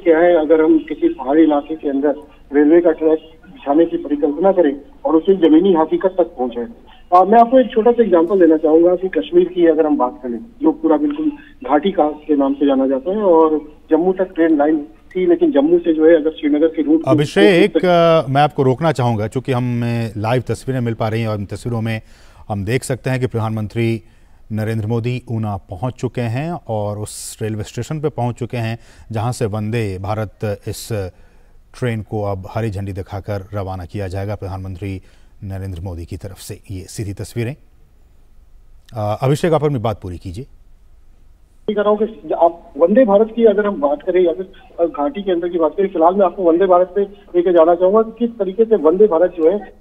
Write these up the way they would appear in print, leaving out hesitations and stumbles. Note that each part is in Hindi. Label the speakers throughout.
Speaker 1: क्या है, अगर हम किसी पहाड़ी इलाके के अंदर रेलवे का ट्रैक बिछाने की परिकल्पना करें और उसे जमीनी हकीकत तक पहुंचे। मैं आपको एक छोटा सा एग्जांपल देना चाहूंगा कि कश्मीर की अगर हम बात करें, जो पूरा बिल्कुल घाटी का के नाम से जाना जाता है, और जम्मू तक ट्रेन लाइन थी, लेकिन जम्मू से जो है अगर श्रीनगर के रूट
Speaker 2: अभिषेक, मैं आपको रोकना चाहूंगा क्योंकि हमें लाइव तस्वीरें मिल पा रही हैं और इन तस्वीरों में हम देख सकते हैं कि प्रधानमंत्री नरेंद्र मोदी ऊना पहुंच चुके हैं और उस रेलवे स्टेशन पर पहुंच चुके हैं जहां से वंदे भारत इस ट्रेन को अब हरी झंडी दिखाकर रवाना किया जाएगा प्रधानमंत्री नरेंद्र मोदी की तरफ से। ये सीधी तस्वीरें। अभिषेक, आप अपनी बात पूरी कीजिए।
Speaker 1: कर रहा हूँ कि आप वंदे भारत की अगर हम बात करें या फिर घाटी के अंदर की बात करें, फिलहाल मैं आपको वंदे भारत पे लेके जाना चाहूंगा कि किस तरीके से वंदे भारत जो है,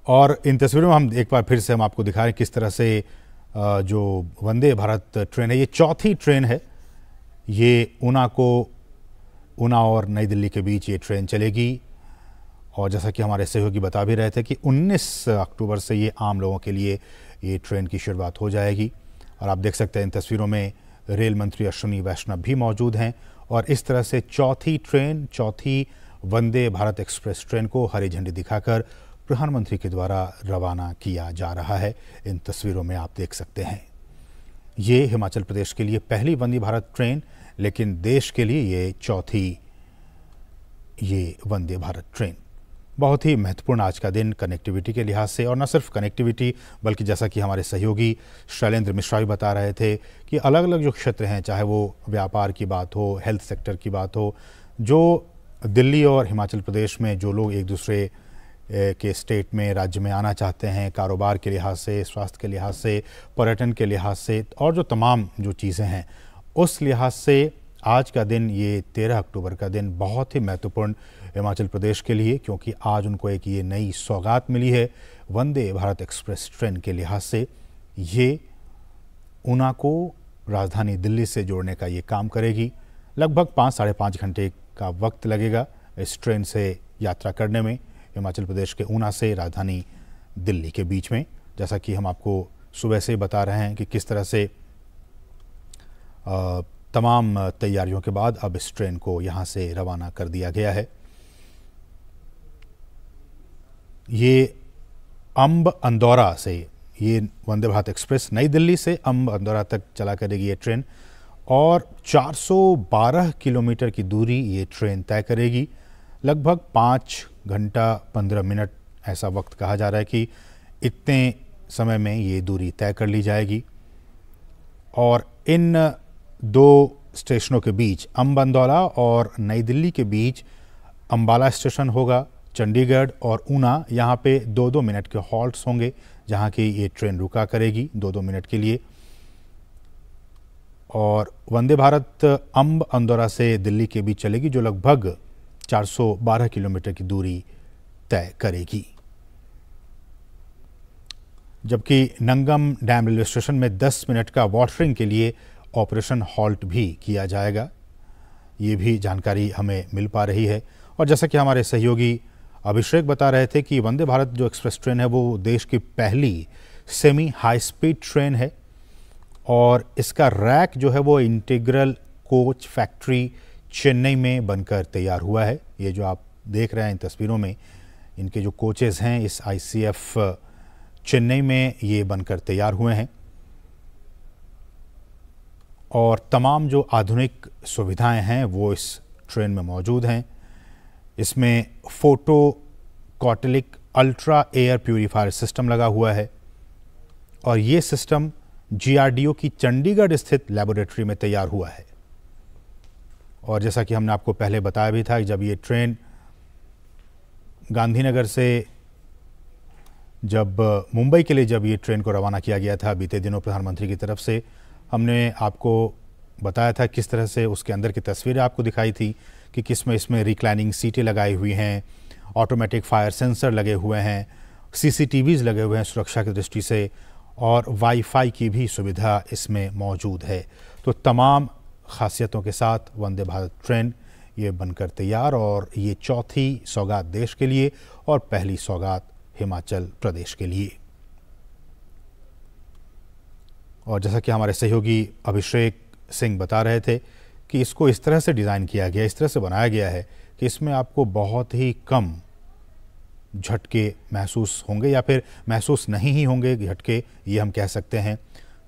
Speaker 2: और इन तस्वीरों में हम एक बार फिर से हम आपको दिखा रहे हैं किस तरह से जो वंदे भारत ट्रेन है, ये चौथी ट्रेन है। ये ऊना और नई दिल्ली के बीच ये ट्रेन चलेगी और जैसा कि हमारे सहयोगी बता भी रहे थे कि 19 अक्टूबर से ये आम लोगों के लिए ये ट्रेन की शुरुआत हो जाएगी। और आप देख सकते हैं इन तस्वीरों में रेल मंत्री अश्विनी वैष्णव भी मौजूद हैं और इस तरह से चौथी वंदे भारत एक्सप्रेस ट्रेन को हरी झंडी दिखाकर प्रधानमंत्री के द्वारा रवाना किया जा रहा है। इन तस्वीरों में आप देख सकते हैं ये हिमाचल प्रदेश के लिए पहली वंदे भारत ट्रेन, लेकिन देश के लिए ये चौथी ये वंदे भारत ट्रेन। बहुत ही महत्वपूर्ण आज का दिन कनेक्टिविटी के लिहाज से, और न सिर्फ कनेक्टिविटी बल्कि जैसा कि हमारे सहयोगी शैलेंद्र मिश्रा भी बता रहे थे कि अलग अलग जो क्षेत्र हैं, चाहे वो व्यापार की बात हो, हेल्थ सेक्टर की बात हो, जो दिल्ली और हिमाचल प्रदेश में जो लोग एक दूसरे के स्टेट में, राज्य में आना चाहते हैं, कारोबार के लिहाज से, स्वास्थ्य के लिहाज से, पर्यटन के लिहाज से, और जो तमाम जो चीज़ें हैं उस लिहाज से आज का दिन, ये 13 अक्टूबर का दिन बहुत ही महत्वपूर्ण हिमाचल प्रदेश के लिए, क्योंकि आज उनको एक ये नई सौगात मिली है वंदे भारत एक्सप्रेस ट्रेन के लिहाज से। ये ऊना को राजधानी दिल्ली से जोड़ने का ये काम करेगी। लगभग 5-5.5 घंटे का वक्त लगेगा इस ट्रेन से यात्रा करने में हिमाचल प्रदेश के ऊना से राजधानी दिल्ली के बीच में। जैसा कि हम आपको सुबह से बता रहे हैं कि किस तरह से तमाम तैयारियों के बाद अब इस ट्रेन को यहाँ से रवाना कर दिया गया है। ये अंब अंदौरा से, ये वंदे भारत एक्सप्रेस नई दिल्ली से अंब अंदौरा तक चला करेगी ये ट्रेन, और 412 किलोमीटर की दूरी ये ट्रेन तय करेगी। लगभग 5 घंटा 15 मिनट ऐसा वक्त कहा जा रहा है कि इतने समय में ये दूरी तय कर ली जाएगी। और इन दो स्टेशनों के बीच, अंब अंदौरा और नई दिल्ली के बीच अंबाला स्टेशन होगा, चंडीगढ़ और ऊना, यहाँ पे 2-2 मिनट के हॉल्ट्स होंगे जहाँ की ये ट्रेन रुका करेगी 2-2 मिनट के लिए। और वंदे भारत अंब अंदौरा से दिल्ली के बीच चलेगी, जो लगभग 412 किलोमीटर की दूरी तय करेगी। जबकि नंगम डैम रेलवे स्टेशन में 10 मिनट का वाटरिंग के लिए ऑपरेशन हॉल्ट भी किया जाएगा, ये भी जानकारी हमें मिल पा रही है। और जैसा कि हमारे सहयोगी अभिषेक बता रहे थे कि वंदे भारत जो एक्सप्रेस ट्रेन है वो देश की पहली सेमी हाई स्पीड ट्रेन है और इसका रैक जो है वो इंटीग्रल कोच फैक्ट्री चेन्नई में बनकर तैयार हुआ है। ये जो आप देख रहे हैं इन तस्वीरों में, इनके जो कोचेज़ हैं इस ICF चेन्नई में ये बनकर तैयार हुए हैं और तमाम जो आधुनिक सुविधाएं हैं वो इस ट्रेन में मौजूद हैं। इसमें photocatalytic ultra air purifier system लगा हुआ है और ये सिस्टम GRDO की चंडीगढ़ स्थित लेबोरेटरी में तैयार हुआ है। और जैसा कि हमने आपको पहले बताया भी था कि जब ये ट्रेन गांधीनगर से जब मुंबई के लिए जब ये ट्रेन को रवाना किया गया था बीते दिनों प्रधानमंत्री की तरफ से, हमने आपको बताया था किस तरह से उसके अंदर की तस्वीरें आपको दिखाई थी कि किस में इसमें रिक्लाइनिंग सीटें लगाई हुई हैं, ऑटोमेटिक फायर सेंसर लगे हुए हैं, CCTVs लगे हुए हैं सुरक्षा की दृष्टि से, और वाईफाई की भी सुविधा इसमें मौजूद है। तो तमाम खासियतों के साथ वंदे भारत ट्रेन ये बनकर तैयार, और ये चौथी सौगात देश के लिए और पहली सौगात हिमाचल प्रदेश के लिए। और जैसा कि हमारे सहयोगी अभिषेक सिंह बता रहे थे कि इसको इस तरह से डिज़ाइन किया गया, इस तरह से बनाया गया है कि इसमें आपको बहुत ही कम झटके महसूस होंगे, या फिर महसूस नहीं ही होंगे झटके, ये हम कह सकते हैं।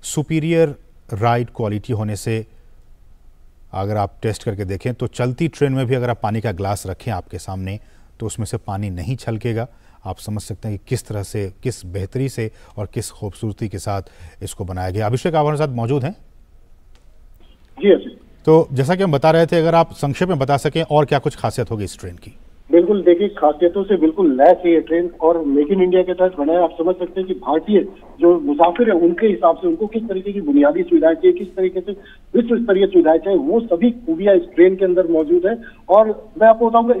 Speaker 2: सुपीरियर राइड क्वालिटी होने से अगर आप टेस्ट करके देखें तो चलती ट्रेन में भी अगर आप पानी का ग्लास रखें आपके सामने तो उसमें से पानी नहीं छलकेगा। आप समझ सकते हैं कि किस तरह से, किस बेहतरी से और किस खूबसूरती के साथ इसको बनाया गया। अभिषेक, आप हमारे साथ मौजूद हैं?
Speaker 1: जी।
Speaker 2: तो जैसा कि हम बता रहे थे, अगर आप संक्षेप में बता सकें और क्या कुछ खासियत होगी इस ट्रेन की?
Speaker 1: बिल्कुल, देखिए खासियतों से बिल्कुल लैस है ये ट्रेन, और मेक इन इंडिया के तहत बना है। आप समझ सकते हैं कि भारतीय जो मुसाफिर है उनके हिसाब से उनको किस तरीके की बुनियादी सुविधाएं चाहिए, किस तरीके से विश्व स्तरीय सुविधाएं चाहिए, वो सभी खूबियां इस ट्रेन के अंदर मौजूद है। और मैं आपको बताऊंगा,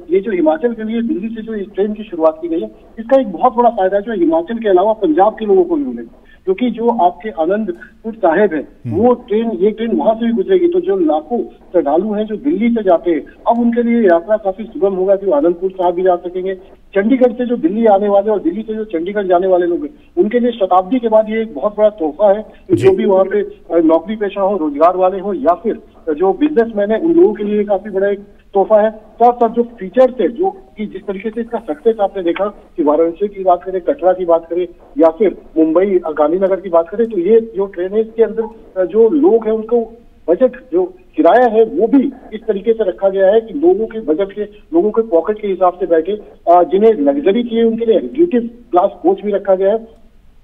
Speaker 1: ये जो हिमाचल के लिए दिल्ली से जो इस ट्रेन की शुरुआत की गई है, इसका एक बहुत बड़ा फायदा जो हिमाचल के अलावा पंजाब के लोगों को भी मिलेगा, क्योंकि जो आपके आनंदपुर साहिब है वो ट्रेन, ये ट्रेन वहां से भी गुजरेगी। तो जो लाखों श्रद्धालु हैं जो दिल्ली से जाते हैं, अब उनके लिए यात्रा काफी सुगम होगा कि वो आनंदपुर साहिब भी जा सकेंगे। चंडीगढ़ से जो दिल्ली आने वाले और दिल्ली से जो चंडीगढ़ जाने वाले लोग हैं, उनके लिए शताब्दी के बाद ये एक बहुत बड़ा तोहफा है। जो भी वहाँ पे नौकरी पेशा हो, रोजगार वाले हो, या फिर जो बिजनेसमैन है, उन लोगों के लिए काफी बड़ा एक तोहफा है। साथ साथ जो फीचर्स है, जो कि जिस तरीके से इसका सक्सेस आपने देखा कि वाराणसी की बात करें, कटरा की बात करें, या फिर मुंबई गांधीनगर की बात करें, तो ये जो ट्रेन है इसके अंदर जो लोग हैं उनको बजट जो किराया है वो भी इस तरीके से रखा गया है कि लोगों के बजट के, लोगों के पॉकेट के हिसाब से बैठे। जिन्हें लग्जरी चाहिए उनके लिए एग्जीक्यूटिव क्लास कोच भी रखा गया है।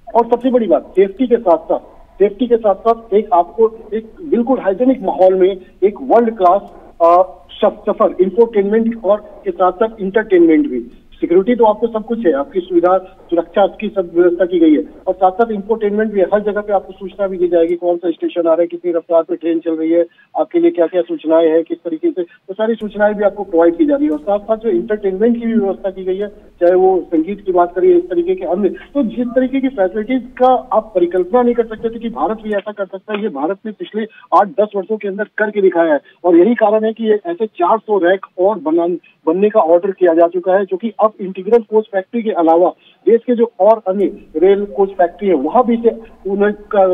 Speaker 1: और सबसे बड़ी बात, सेफ्टी के साथ साथ एक आपको एक बिल्कुल हाइजेनिक माहौल में एक वर्ल्ड क्लास सफर, इंफोटेनमेंट और के साथ साथ इंटरटेनमेंट भी। सिक्योरिटी तो आपको सब कुछ है, आपकी सुविधा, सुरक्षा की सब व्यवस्था की गई है, और साथ साथ इंफोटेनमेंट भी है। हर जगह पे आपको सूचना भी दी जाएगी, कौन सा स्टेशन आ रहा है, कितनी रफ्तार पे ट्रेन चल रही है, आपके लिए क्या क्या सूचनाएं हैं, किस तरीके से, तो सारी सूचनाएं भी आपको प्रोवाइड की जा रही है। और साथ साथ जो इंटरटेनमेंट की भी व्यवस्था की गई है, चाहे वो संगीत की बात करिए, इस तरीके के अन्य, तो जिस तरीके की फैसिलिटीज का आप परिकल्पना नहीं कर सकते थे कि भारत भी ऐसा कर सकता है, ये भारत ने पिछले 8-10 वर्षों के अंदर करके दिखाया है। और यही कारण है कि ऐसे 400 रैक और बनने का ऑर्डर किया जा चुका है, जो कि अब इंटीग्रल कोच फैक्ट्री के अलावा देश के जो और अन्य रेल कोच फैक्ट्री है वहां भी से उन्हें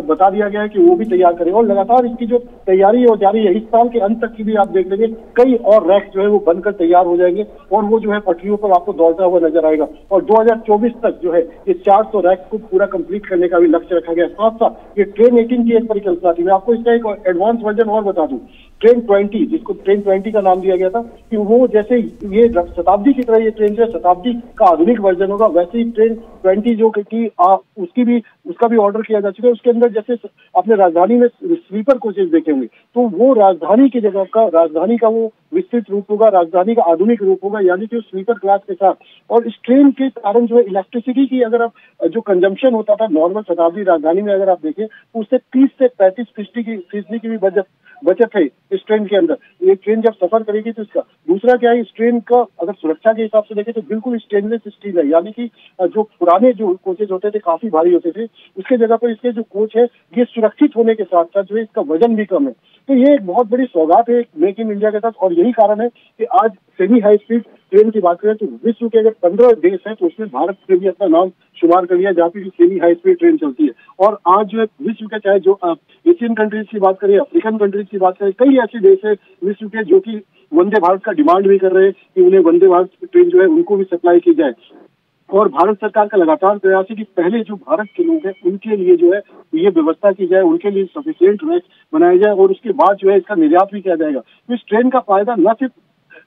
Speaker 1: बता दिया गया है कि वो भी तैयार करें। और लगातार इसकी जो तैयारी हो जारी है, इस साल के अंत तक की भी आप देख लेंगे कई और रैक जो है वो बनकर तैयार हो जाएंगे, और वो जो है पटरियों पर आपको दौड़ता हुआ नजर आएगा। और 2024 तक जो है ये 400 रैक को पूरा कंप्लीट करने का भी लक्ष्य रखा गया। साथ साथ ये ट्रेन 18 की एक परिकल्पना थी। मैं आपको इसका एक एडवांस वर्जन और बता दूं, ट्रेन 20, जिसको ट्रेन 20 का नाम दिया गया था, कि वो जैसे ये शताब्दी की तरह ये ट्रेन जो है शताब्दी का आधुनिक वर्जन होगा, वैसे ही ट्रेन 20 जो कि उसका भी ऑर्डर किया जा चुका है। उसके अंदर जैसे आपने राजधानी में स्लीपर कोचेस देखे होंगे, तो वो राजधानी की जगह का, राजधानी का वो विस्तृत रूप होगा, राजधानी का आधुनिक रूप होगा, यानी कि स्लीपर क्लास के साथ। और इस ट्रेन के कारण जो है इलेक्ट्रिसिटी की, अगर आप जो कंजम्पशन होता था नॉर्मल शताब्दी राजधानी में, अगर आप देखें तो उससे 30 से 35% की भी बचत है इस ट्रेन के अंदर। ये ट्रेन जब सफर करेगी तो इसका दूसरा क्या है, इस ट्रेन का अगर सुरक्षा के हिसाब से देखें तो बिल्कुल स्टेनलेस स्टील है, यानी कि जो पुराने जो कोचेज होते थे काफी भारी होते थे, उसके जगह पर इसके जो कोच है ये सुरक्षित होने के साथ साथ जो है इसका वजन भी कम है। तो ये एक बहुत बड़ी सौगात है मेक इन इंडिया के साथ। और यही कारण है कि आज सेमी हाई स्पीड ट्रेन की बात करें तो विश्व के अगर 15 देश हैं तो उसमें भारत ने भी अपना नाम शुमार कर लिया, जहाँ पे सेमी हाई स्पीड ट्रेन चलती है। और आज जो है विश्व के, चाहे जो एशियन कंट्रीज की बात करें, अफ्रीकन कंट्रीज की बात करें, कई ऐसे देश है विश्व के जो कि वंदे भारत का डिमांड भी कर रहे हैं कि उन्हें वंदे भारत ट्रेन जो है उनको भी सप्लाई की जाए। और भारत सरकार का लगातार प्रयास है कि पहले जो भारत के लोग हैं उनके लिए जो है ये व्यवस्था की जाए, उनके लिए सफिशिएंट रैक बनाया जाए, और उसके बाद जो है इसका निर्यात भी किया जाएगा। तो इस ट्रेन का फायदा न सिर्फ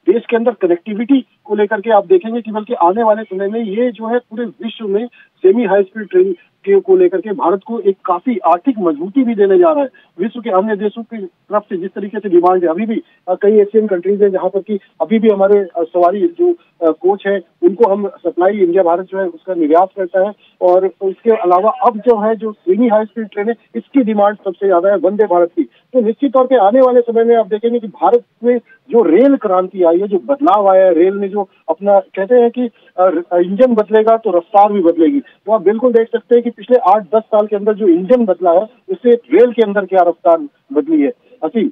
Speaker 1: देश के अंदर कनेक्टिविटी को लेकर के आप देखेंगे कि बल्कि आने वाले समय में ये जो है पूरे विश्व में सेमी हाई स्पीड ट्रेन को लेकर के भारत को एक काफी आर्थिक मजबूती भी देने जा रहा है। विश्व के अन्य देशों की तरफ से जिस तरीके से डिमांड है, अभी भी कई एशियन कंट्रीज हैं जहां पर कि अभी भी हमारे सवारी जो कोच है उनको हम सप्लाई, इंडिया भारत जो है उसका निर्यात करता है। और इसके अलावा अब जो है जो सेमी हाई स्पीड ट्रेन है इसकी डिमांड सबसे ज्यादा है वंदे भारत की। तो निश्चित तौर पर आने वाले समय में आप देखेंगे कि भारत में जो रेल क्रांति आई है, जो बदलाव आया है, रेल ने जो अपना, कहते हैं कि इंजन बदलेगा तो रफ्तार भी बदलेगी, तो आप बिल्कुल देख सकते हैं कि पिछले 8-10 साल के अंदर जो इंजन बदला है उससे रेल के अंदर क्या रफ्तार बदली है। असीम,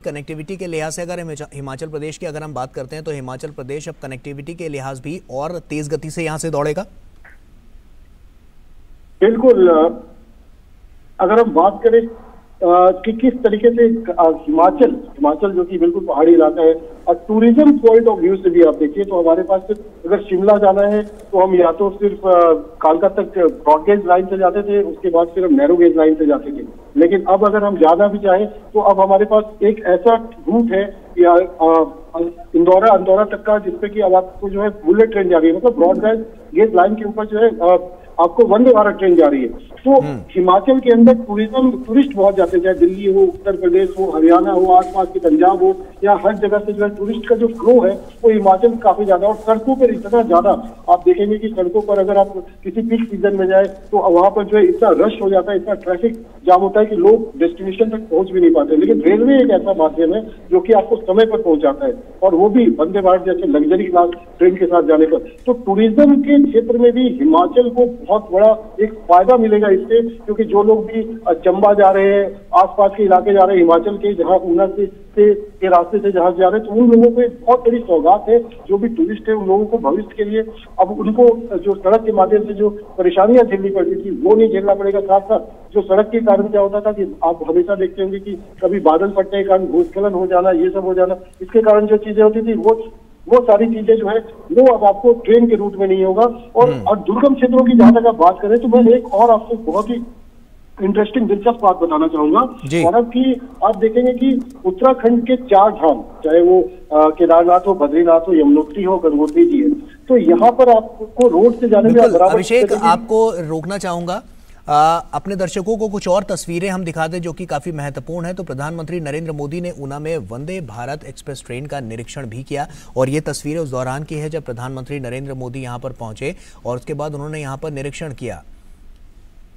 Speaker 3: कनेक्टिविटी के लिहाज से अगर हिमाचल प्रदेश की अगर हम बात करते हैं तो हिमाचल प्रदेश अब कनेक्टिविटी के लिहाज भी और तेज गति से यहाँ से दौड़ेगा।
Speaker 1: बिल्कुल अगर हम बात करें कि किस तरीके से हिमाचल जो कि बिल्कुल पहाड़ी इलाका है, और टूरिज्म पॉइंट ऑफ व्यू से भी आप देखिए तो हमारे पास सिर्फ अगर शिमला जाना है तो हम या तो सिर्फ कालका तक ब्रॉड गेज लाइन से जाते थे, उसके बाद फिर हम नैरो गेज लाइन से जाते थे। लेकिन अब अगर हम जाना भी चाहें तो अब हमारे पास एक ऐसा रूट है इंदौरा तक का, जिसपे कि अब आपको जो है बुलेट ट्रेन जा रही है, मतलब ब्रॉड गेज लाइन के ऊपर जो है आपको वंदे भारत ट्रेन जा रही है। तो हिमाचल के अंदर टूरिस्ट बहुत जाते हैं, चाहे दिल्ली हो, उत्तर प्रदेश हो, हरियाणा हो, आसपास के पंजाब हो, या हर जगह से जो है टूरिस्ट का जो फ्लो है वो हिमाचल काफी ज्यादा। और सड़कों पर इतना ज्यादा आप देखेंगे कि सड़कों पर अगर आप किसी पीक सीजन में जाए तो वहां पर जो है इतना रश हो जाता है, इतना ट्रैफिक जाम होता है कि लोग डेस्टिनेशन तक पहुंच भी नहीं पाते। लेकिन रेलवे एक ऐसा माध्यम है जो कि आपको समय पर पहुंचाता है, और वो भी वंदे भारत जैसे लग्जरी क्लास ट्रेन के साथ जाने पर। तो टूरिज्म के क्षेत्र में भी हिमाचल को बहुत बड़ा एक फायदा मिलेगा इससे, क्योंकि जो लोग भी चंबा जा रहे हैं, आसपास के इलाके जा रहे हैं हिमाचल के, जहां ऊना के रास्ते से जहां जा रहे हैं, तो उन लोगों को एक बहुत बड़ी सौगात है। जो भी टूरिस्ट है उन लोगों को भविष्य के लिए अब उनको जो सड़क के माध्यम से जो परेशानियां झेलनी पड़ती थी वो नहीं झेलना पड़ेगा। साथ साथ जो सड़क के कारण क्या होता था कि आप हमेशा देखते होंगे कि कभी बादल फटने के कारण भूस्खलन हो जाना, ये सब हो जाना, इसके कारण जो चीजें होती थी वो सारी चीजें जो है वो अब आपको ट्रेन के रूट में नहीं होगा। और दुर्गम क्षेत्रों की जहां तक आप बात करें तो मैं एक और आपको बहुत ही इंटरेस्टिंग दिलचस्प बात बताना चाहूंगा। और अब की आप देखेंगे कि उत्तराखंड के 4 धाम, चाहे वो केदारनाथ हो, बद्रीनाथ हो, यमुनोत्री हो, गंगोत्री जी है, तो यहाँ पर आपको रोड से जाने में बराबर।
Speaker 3: अभिषेक, आपको रोकना चाहूंगा, अपने दर्शकों को कुछ और तस्वीरें हम दिखा दें जो कि काफी महत्वपूर्ण है। तो प्रधानमंत्री नरेंद्र मोदी ने ऊना में वंदे भारत एक्सप्रेस ट्रेन का निरीक्षण भी किया, और ये तस्वीरें उस दौरान की है जब प्रधानमंत्री नरेंद्र मोदी यहां पर पहुंचे और उसके बाद उन्होंने यहां पर निरीक्षण किया।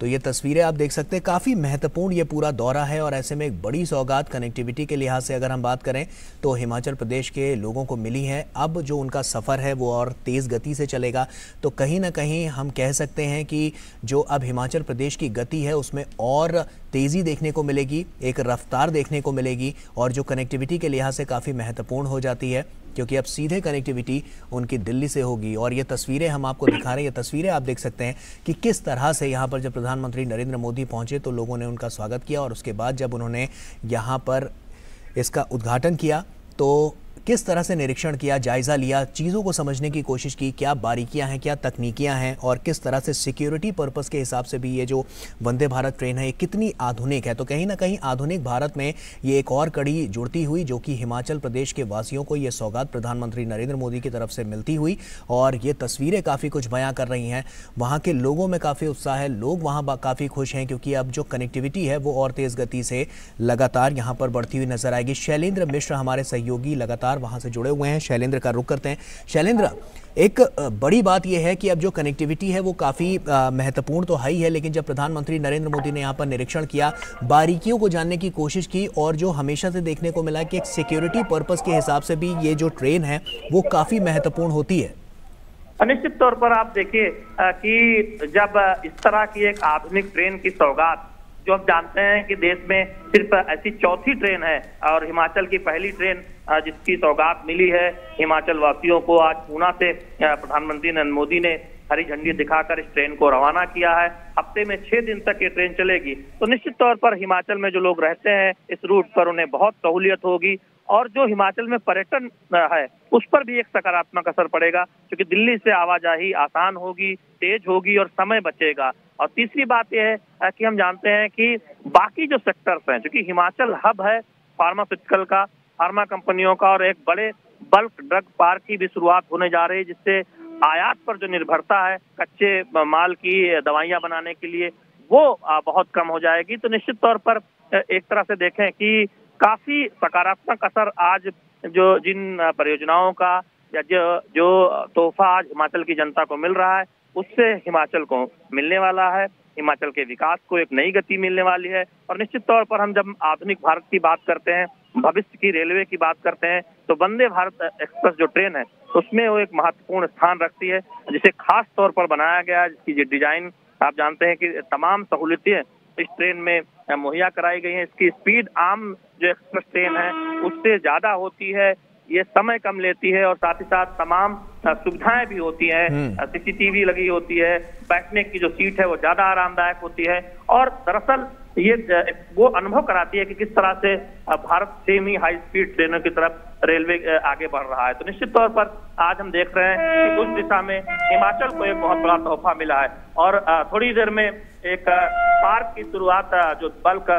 Speaker 3: तो ये तस्वीरें आप देख सकते हैं, काफ़ी महत्वपूर्ण ये पूरा दौरा है, और ऐसे में एक बड़ी सौगात कनेक्टिविटी के लिहाज से अगर हम बात करें तो हिमाचल प्रदेश के लोगों को मिली है। अब जो उनका सफ़र है वो और तेज़ गति से चलेगा, तो कहीं ना कहीं हम कह सकते हैं कि जो अब हिमाचल प्रदेश की गति है उसमें और तेज़ी देखने को मिलेगी, एक रफ्तार देखने को मिलेगी, और जो कनेक्टिविटी के लिहाज से काफ़ी महत्वपूर्ण हो जाती है, क्योंकि अब सीधे कनेक्टिविटी उनकी दिल्ली से होगी। और ये तस्वीरें हम आपको दिखा रहे हैं, ये तस्वीरें आप देख सकते हैं कि किस तरह से यहाँ पर जब प्रधानमंत्री नरेंद्र मोदी पहुँचे तो लोगों ने उनका स्वागत किया, और उसके बाद जब उन्होंने यहाँ पर इसका उद्घाटन किया तो किस तरह से निरीक्षण किया, जायज़ा लिया, चीज़ों को समझने की कोशिश की, क्या बारीकियां हैं, क्या तकनीकियां हैं, और किस तरह से सिक्योरिटी पर्पस के हिसाब से भी ये जो वंदे भारत ट्रेन है ये कितनी आधुनिक है। तो कहीं ना कहीं आधुनिक भारत में ये एक और कड़ी जुड़ती हुई, जो कि हिमाचल प्रदेश के वासियों को ये सौगात प्रधानमंत्री नरेंद्र मोदी की तरफ से मिलती हुई, और ये तस्वीरें काफ़ी कुछ बयां कर रही हैं। वहाँ के लोगों में काफ़ी उत्साह है, लोग वहाँ काफ़ी खुश हैं, क्योंकि अब जो कनेक्टिविटी है वो और तेज़ गति से लगातार यहाँ पर बढ़ती हुई नजर आएगी। शैलेंद्र मिश्र हमारे सहयोगी लगातार वहां से जुड़े हुए हैं, शैलेंद्र का रुख करते हैं। शैलेंद्र, एक बड़ी बात यह है कि अब जो कनेक्टिविटी है वो काफ़ी महत्वपूर्ण तो है ही है, लेकिन जब प्रधानमंत्री नरेंद्र मोदी ने यहाँ पर निरीक्षण किया, बारीकियों को जानने की कोशिश की, और जो हमेशा से देखने को मिला कि एक सिक्योरिटी पर्पस के हिसाब से भी ये जो ट्रेन है वो काफ़ी महत्वपूर्ण होती है।
Speaker 4: निश्चित तौर पर आप देखिए कि जब इस तरह की एक आधुनिक ट्रेन की सौगात, जो हम जानते हैं कि देश में सिर्फ ऐसी चौथी ट्रेन है और हिमाचल की पहली ट्रेन जिसकी सौगात मिली है हिमाचल वासियों को, आज ऊना से प्रधानमंत्री नरेंद्र मोदी ने हरी झंडी दिखाकर इस ट्रेन को रवाना किया है। हफ्ते में 6 दिन तक ये ट्रेन चलेगी, तो निश्चित तौर पर हिमाचल में जो लोग रहते हैं इस रूट पर उन्हें बहुत सहूलियत होगी, और जो हिमाचल में पर्यटन है उस पर भी एक सकारात्मक असर पड़ेगा, क्योंकि दिल्ली से आवाजाही आसान होगी, तेज होगी और समय बचेगा। और तीसरी बात यह है कि हम जानते हैं कि बाकी जो सेक्टर्स हैं, क्योंकि हिमाचल हब है फार्मास्यूटिकल का, फार्मा कंपनियों का, और एक बड़े बल्क ड्रग पार्क की भी शुरुआत होने जा रही है, जिससे आयात पर जो निर्भरता है कच्चे माल की दवाइयां बनाने के लिए वो बहुत कम हो जाएगी। तो निश्चित तौर पर एक तरह से देखें कि काफी सकारात्मक असर आज जो जिन परियोजनाओं का या जो तोहफा आज हिमाचल की जनता को मिल रहा है उससे हिमाचल को मिलने वाला है, हिमाचल के विकास को एक नई गति मिलने वाली है। और निश्चित तौर पर हम जब आधुनिक भारत की बात करते हैं, भविष्य की रेलवे की बात करते हैं, तो वंदे भारत एक्सप्रेस जो ट्रेन है उसमें वो एक महत्वपूर्ण स्थान रखती है, जिसे खास तौर पर बनाया गया है, जिसकी डिजाइन आप जानते हैं कि तमाम सहूलियतें इस ट्रेन में मुहैया कराई गई हैं। इसकी स्पीड आम जो एक्सप्रेस ट्रेन है उससे ज्यादा होती है, ये समय कम लेती है, और साथ ही साथ तमाम सुविधाएं भी होती हैं, CCTV लगी होती है, बैठने की जो सीट है वो ज्यादा आरामदायक होती है। और दरअसल ये वो अनुभव कराती है कि किस तरह से भारत सेमी हाई स्पीड ट्रेनों की तरफ रेलवे आगे बढ़ रहा है। तो निश्चित तौर पर आज हम देख रहे हैं कि उस दिशा में हिमाचल को एक बहुत बड़ा तोहफा मिला है। और थोड़ी देर में एक पार्क की शुरुआत, जो बल्क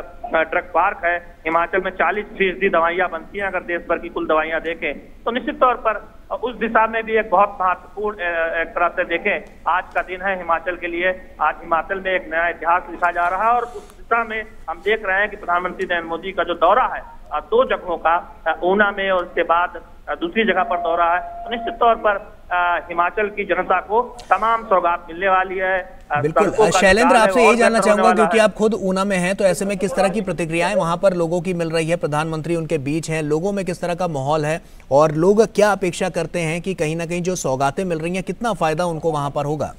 Speaker 4: ड्रग पार्क है, हिमाचल में 40% दवाइयां बनती हैं अगर देश भर की कुल दवाइयां देखें, तो निश्चित तौर पर उस दिशा में भी एक बहुत महत्वपूर्ण एक तरह से देखें आज का दिन है हिमाचल के लिए। आज हिमाचल में एक नया इतिहास लिखा जा रहा है और उस दिशा में हम देख रहे हैं कि प्रधानमंत्री नरेंद्र मोदी का जो दौरा है 2 जगहों का, ऊना में और उसके बाद दूसरी जगह पर दौरा है, तो निश्चित तौर पर हिमाचल की जनता को तमाम सौगात मिलने वाली है।
Speaker 3: बिल्कुल शैलेंद्र, आपसे यही जानना चाहूंगा क्योंकि आप खुद ऊना में हैं, तो ऐसे में किस तरह की प्रतिक्रियाएं वहां पर लोगों की मिल रही है? प्रधानमंत्री उनके बीच हैं, लोगों में किस तरह का माहौल है और लोग क्या अपेक्षा करते हैं कि कहीं ना कहीं जो सौगातें मिल रही हैं कितना फायदा उनको वहां पर होगा?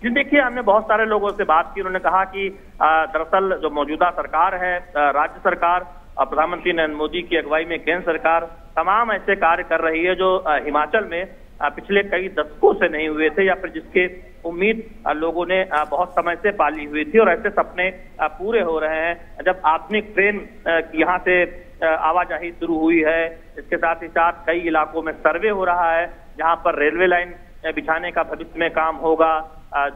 Speaker 4: जी देखिए, हमने बहुत सारे लोगों से बात की, उन्होंने कहा कि दरअसल जो मौजूदा सरकार है, राज्य सरकार, प्रधानमंत्री नरेंद्र मोदी की अगुवाई में केंद्र सरकार तमाम ऐसे कार्य कर रही है जो हिमाचल में पिछले कई दशकों से नहीं हुए थे या फिर जिसके उम्मीद लोगों ने बहुत समय से पाली हुई थी, और ऐसे सपने पूरे हो रहे हैं। जब आधुनिक ट्रेन यहाँ से आवाजाही शुरू हुई है, इसके साथ ही साथ कई इलाकों में सर्वे हो रहा है जहाँ पर रेलवे लाइन बिछाने का भविष्य में काम होगा,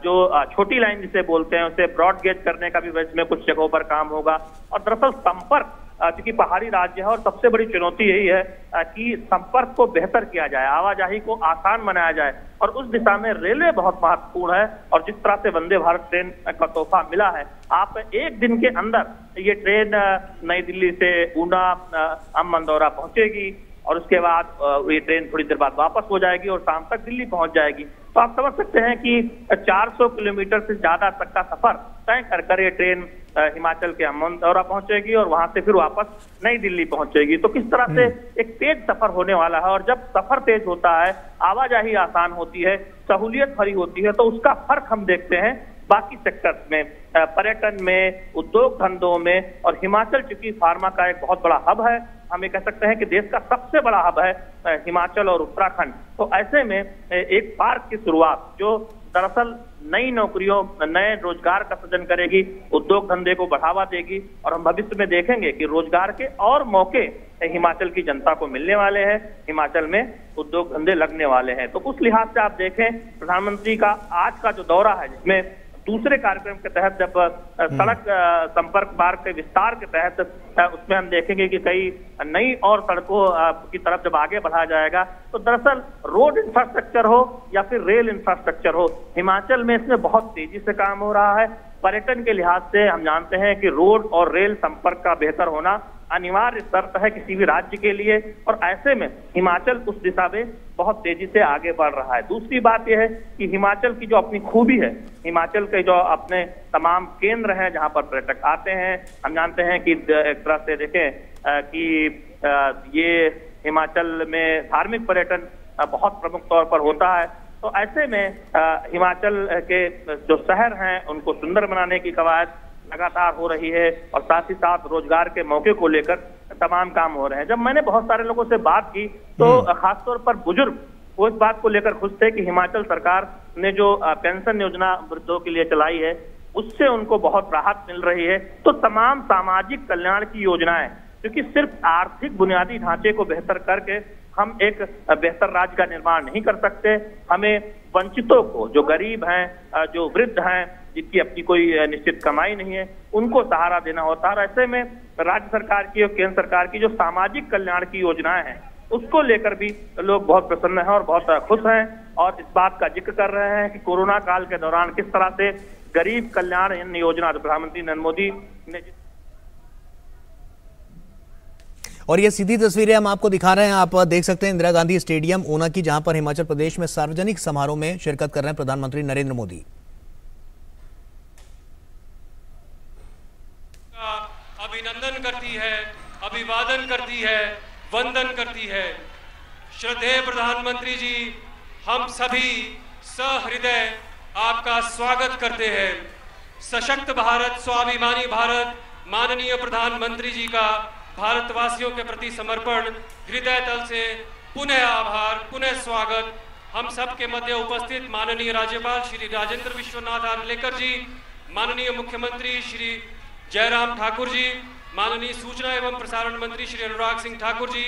Speaker 4: जो छोटी लाइन जिसे बोलते हैं उसे ब्रॉड गेज करने का भी भविष्य में कुछ जगहों पर काम होगा। और दरअसल संपर्क, क्योंकि पहाड़ी राज्य है और सबसे बड़ी चुनौती यही है कि संपर्क को बेहतर किया जाए, आवाजाही को आसान बनाया जाए, और उस दिशा में रेलवे बहुत महत्वपूर्ण है। और जिस तरह से वंदे भारत ट्रेन का तोहफा मिला है, आप एक दिन के अंदर ये ट्रेन नई दिल्ली से ऊना मंदौरा पहुंचेगी और उसके बाद ये ट्रेन थोड़ी देर बाद वापस हो जाएगी और शाम तक दिल्ली पहुंच जाएगी। तो आप समझ सकते हैं कि 400 किलोमीटर से ज्यादा तक का सफर तय कर ये ट्रेन हिमाचल के मंदौरा पहुंचेगी और वहां से फिर वापस नई दिल्ली पहुंचेगी। तो किस तरह से एक तेज सफर होने वाला है, और जब सफर तेज होता है, आवाजाही आसान होती है, सहूलियत भरी होती है, तो उसका फर्क हम देखते हैं बाकी सेक्टर्स में, पर्यटन में, उद्योग धंधों में। और हिमाचल चूंकि फार्मा का एक बहुत बड़ा हब है, हम ये कह सकते हैं कि देश का सबसे बड़ा हब है हिमाचल और उत्तराखंड। तो ऐसे में एक पार्क की शुरुआत जो दरअसल नई नौकरियों, नए रोजगार का सृजन करेगी, उद्योग धंधे को बढ़ावा देगी, और हम भविष्य में देखेंगे कि रोजगार के और मौके हिमाचल की जनता को मिलने वाले हैं, हिमाचल में उद्योग धंधे लगने वाले हैं। तो उस लिहाज से आप देखें प्रधानमंत्री का आज का जो दौरा है, जिसमें दूसरे कार्यक्रम के तहत जब सड़क संपर्क मार्ग के विस्तार के तहत उसमें हम देखेंगे कि कई नई और सड़कों की तरफ जब आगे बढ़ाया जाएगा, तो दरअसल रोड इंफ्रास्ट्रक्चर हो या फिर रेल इंफ्रास्ट्रक्चर हो, हिमाचल में इसमें बहुत तेजी से काम हो रहा है। पर्यटन के लिहाज से हम जानते हैं कि रोड और रेल संपर्क का बेहतर होना अनिवार्य शर्त है किसी भी राज्य के लिए, और ऐसे में हिमाचल उस दिशा में बहुत तेजी से आगे बढ़ रहा है। दूसरी बात यह है कि हिमाचल की जो अपनी खूबी है, हिमाचल के जो अपने तमाम केंद्र हैं जहां पर पर्यटक आते हैं, हम जानते हैं कि एक तरह से देखें कि ये हिमाचल में धार्मिक पर्यटन बहुत प्रमुख तौर पर होता है। तो ऐसे में हिमाचल के जो शहर हैं उनको सुंदर बनाने की कवायद लगातार हो रही है, और साथ ही साथ रोजगार के मौके को लेकर तमाम काम हो रहे हैं। जब मैंने बहुत सारे लोगों से बात की तो खासतौर पर बुजुर्ग वो इस बात को लेकर खुश थे कि हिमाचल सरकार ने जो पेंशन योजना वृद्धों के लिए चलाई है उससे उनको बहुत राहत मिल रही है। तो तमाम सामाजिक कल्याण की योजनाएं, क्योंकि सिर्फ आर्थिक बुनियादी ढांचे को बेहतर करके हम एक बेहतर राज्य का निर्माण नहीं कर सकते, हमें वंचितों को, जो गरीब हैं, जो वृद्ध हैं, जिनकी अपनी कोई निश्चित कमाई नहीं है, उनको सहारा देना होता है। और ऐसे में राज्य सरकार की और केंद्र सरकार की जो सामाजिक कल्याण की योजनाएं हैं उसको लेकर भी लोग बहुत प्रसन्न हैं और बहुत खुश हैं, और इस बात का जिक्र कर रहे हैं कि कोरोना काल के दौरान किस तरह से गरीब कल्याण योजना प्रधानमंत्री नरेंद्र मोदी ने।
Speaker 3: और ये सीधी तस्वीरें हम आपको दिखा रहे हैं, आप देख सकते हैं इंदिरा गांधी स्टेडियम ऊना की, जहां पर हिमाचल प्रदेश में सार्वजनिक समारोह में शिरकत कर रहे हैं प्रधानमंत्री नरेंद्र मोदी।
Speaker 5: अभिनंदन करती है, अभिवादन करती है, वंदन करती है। श्रद्धेय प्रधानमंत्री जी, हम सभी सहृदय आपका स्वागत करते हैं। सशक्त भारत, स्वाभिमानी भारत, माननीय प्रधानमंत्री जी का भारतवासियों के प्रति समर्पण, हृदय तल से पुनः आभार, पुनः स्वागत। हम सबके मध्य उपस्थित माननीय राज्यपाल श्री राजेंद्र विश्वनाथ आर्लेकर जी, माननीय मुख्यमंत्री श्री जयराम ठाकुर जी, माननीय सूचना एवं प्रसारण मंत्री श्री अनुराग सिंह ठाकुर जी,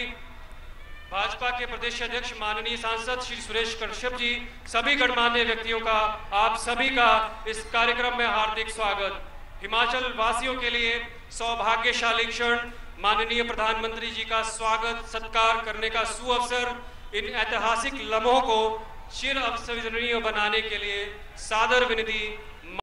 Speaker 5: भाजपा के प्रदेश अध्यक्ष माननीय सांसद श्री सुरेश कश्यप जी, सभी गणमान्य व्यक्तियों का, आप सभी का इस कार्यक्रम में हार्दिक स्वागत। हिमाचल वासियों के लिए सौभाग्यशाली क्षण, माननीय प्रधानमंत्री जी का स्वागत सत्कार करने का सुअवसर, इन ऐतिहासिक लम्हों को चिर अविस्मरणीय बनाने के लिए सादर विनती